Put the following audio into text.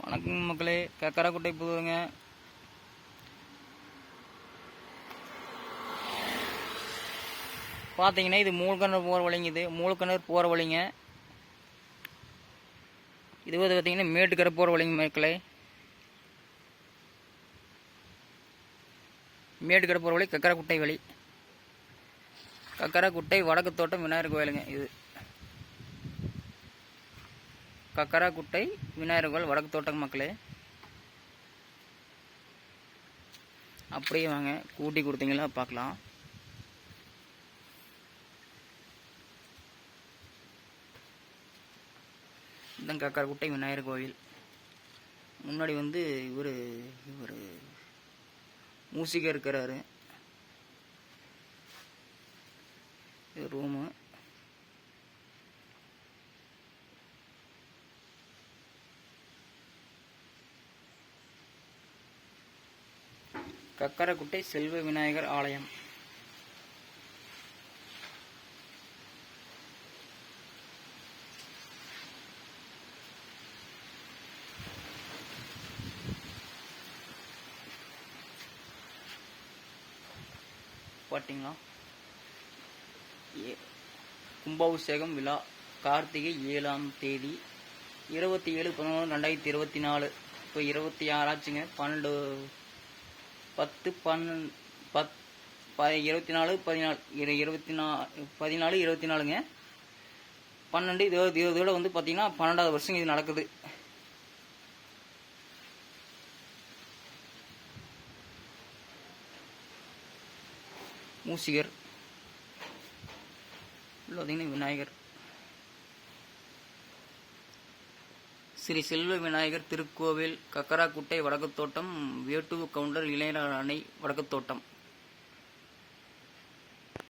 வணக்கம் மக்களே, கக்கராக்குட்டை புதுங்க. பார்த்தீங்கன்னா இது மூலக்கிணறு போகிற வழிங்க. இது மூலக்கிணறு போகிற வழிங்க. இது வந்து பார்த்தீங்கன்னா மேட்டுக்கரை போகிற வழிங்க மக்களே. மேட்டுக்கரை போகிற வழி கக்கராக்குட்டை வழி. கக்கராக்குட்டை வடக்கு தோட்டம் விநாயகர் கோயிலுங்க. இது கக்கராக்குட்டை விநாயகர் கோயில் வடக்கு தோட்டம் மக்களே. அப்படியே வாங்க, கூட்டி கொடுத்தீங்களா பார்க்கலாம். இதுதான் கக்கராக்குட்டை விநாயகர் கோயில். முன்னாடி வந்து இவர் மூசிகர் இருக்கிறாரு. இது ரூமு. கக்கராக்குட்டை செல்வ விநாயகர் ஆலயம். பார்த்தீங்களா, கும்பாபிஷேகம் விழா கார்த்திகை 7ஆம் தேதி 27/11/2024. இப்போ 26 ஆச்சுங்க. 12/10/24/14/24ங்க. 12/20 வந்து பார்த்தீங்கன்னா 12வது வருஷம் இது நடக்குது. மூசிகர் பார்த்தீங்கன்னா விநாயகர். ஸ்ரீ செல்வ விநாயகர் திருக்கோவில், கக்கராக்குட்டை வடக்கு தோட்டம், வேட்டுவ கவுண்டர் இளைஞர் அணை வடக்கு தோட்டம்.